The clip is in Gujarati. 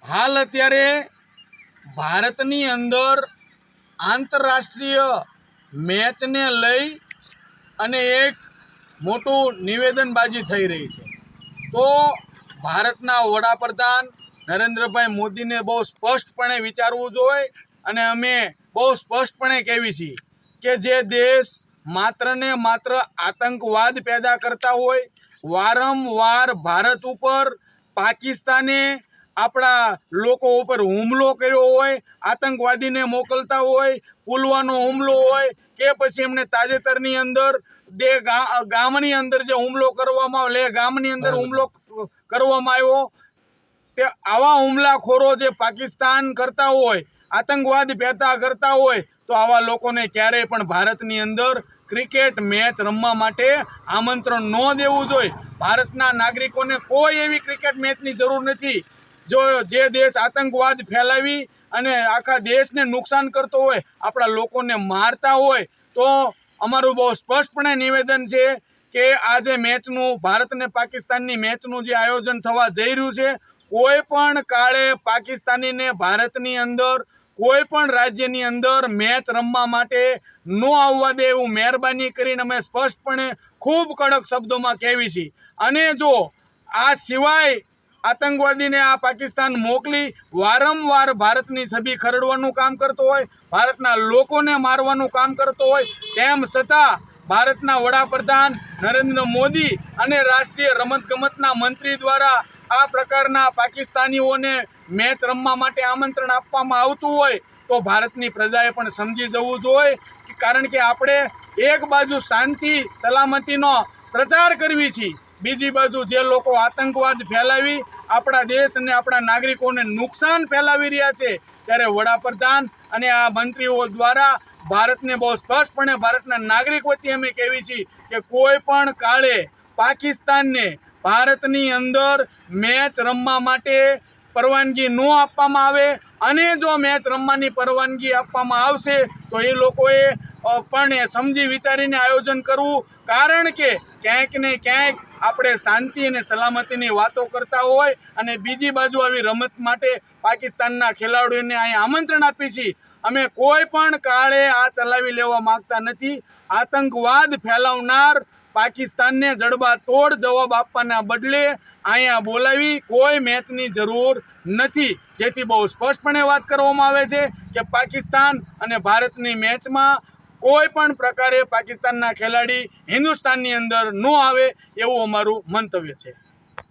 હાલ અત્યારે ભારતની અંદર આંતરરાષ્ટ્રીય મેચને લઈ અને એક મોટું નિવેદનબાજી થઈ રહી છે। તો ભારતના વડાપ્રધાન નરેન્દ્રભાઈ મોદીને બહુ સ્પષ્ટપણે વિચારવું જોઈએ અને અમે બહુ સ્પષ્ટપણે કહેવી છીએ કે જે દેશ માત્ર ને માત્ર આતંકવાદ પેદા કરતા હોય, વારંવાર ભારત ઉપર પાકિસ્તાને આપણા લોકો ઉપર હુમલો કર્યો હોય, આતંકવાદીને મોકલતા હોય, પુલવાનો હુમલો હોય કે પછી એમને તાજેતરની અંદર ગામની અંદર જે હુમલો કરવામાં આવ્યો, ગામની અંદર હુમલો કરવામાં આવ્યો, તે આવા હુમલાખોરો જે પાકિસ્તાન કરતા હોય, આતંકવાદ પેદા કરતા હોય, તો આવા લોકોને ક્યારેય પણ ભારતની અંદર ક્રિકેટ મેચ રમવા માટે આમંત્રણ ન દેવું જોઈએ। ભારતના નાગરિકોને કોઈ એવી ક્રિકેટ મેચની જરૂર નથી। જો જે દેશ આતંકવાદ ફેલાવી અને આખા દેશને નુકસાન કરતો હોય, આપણા લોકોને મારતા હોય, તો અમારું બહુ સ્પષ્ટપણે નિવેદન છે કે આજે મેચનું ભારત અને પાકિસ્તાનની મેચનું જે આયોજન થવા જઈ રહ્યું છે, કોઈ પણ કાળે પાકિસ્તાનીને ભારતની અંદર કોઈ પણ રાજ્યની અંદર મેચ રમવા માટે ન આવવા દે એવું મહેરબાની કરીને અમે સ્પષ્ટપણે ખૂબ કડક શબ્દોમાં કહેવી છીએ। અને જો આ સિવાય આતંકવાદીને આ પાકિસ્તાન મોકલી વારંવાર ભારતની છબી ખરડવાનું કામ કરતો હોય, ભારતના લોકોને મારવાનું કામ કરતો હોય, તેમ છતાં ભારતના વડાપ્રધાન નરેન્દ્ર મોદી અને રાષ્ટ્રીય રમતગમતના મંત્રી દ્વારા આ પ્રકારના પાકિસ્તાનીઓને મેચ રમવા માટે આમંત્રણ આપવામાં આવતું હોય તો ભારતની પ્રજાએ પણ સમજી જવું જોઈએ કે કારણ કે આપણે એક બાજુ શાંતિ સલામતીનો પ્રચાર કરવી છીએ, બીજી બાજુ જે લોકો આતંકવાદ ફેલાવી આપણા દેશ અને આપણા નાગરિકોને નુકસાન ફેલાવી રહ્યા છે, ત્યારે વડાપ્રધાન અને આ મંત્રીઓ દ્વારા ભારતને બહુ સ્પષ્ટપણે ભારતના નાગરિક વતી અમે કહેવી છીએ કે કોઈ પણ કાળે પાકિસ્તાનને ભારતની અંદર મેચ રમવા માટે પરવાનગી ન આપવામાં આવે અને જો મેચ રમવાની પરવાનગી આપવામાં આવશે તો એ લોકોએ પણ સમજી વિચારીને આયોજન કરવું, કારણ કે ક્યાંક ને ક્યાંક આપણે શાંતિ અને સલામતીની વાતો કરતા હોય અને બીજી બાજુ આવી રમત માટે પાકિસ્તાનના ખેલાડીઓને અહીં આમંત્રણ આપી છીએ। અમે કોઈ પણ કાળે આ ચલાવી લેવા માંગતા નથી। આતંકવાદ ફેલાવનાર પાકિસ્તાનને જડબાતોડ જવાબ આપવાના બદલે અહીંયા બોલાવી કોઈ મેચની જરૂર નથી, જેથી બહુ સ્પષ્ટપણે વાત કરવામાં આવે છે કે પાકિસ્તાન અને ભારતની મેચમાં કોઈ પણ પ્રકારે પાકિસ્તાનના ખેલાડી હિન્દુસ્તાનની અંદર ન આવે એવું અમારું મંતવ્ય છે।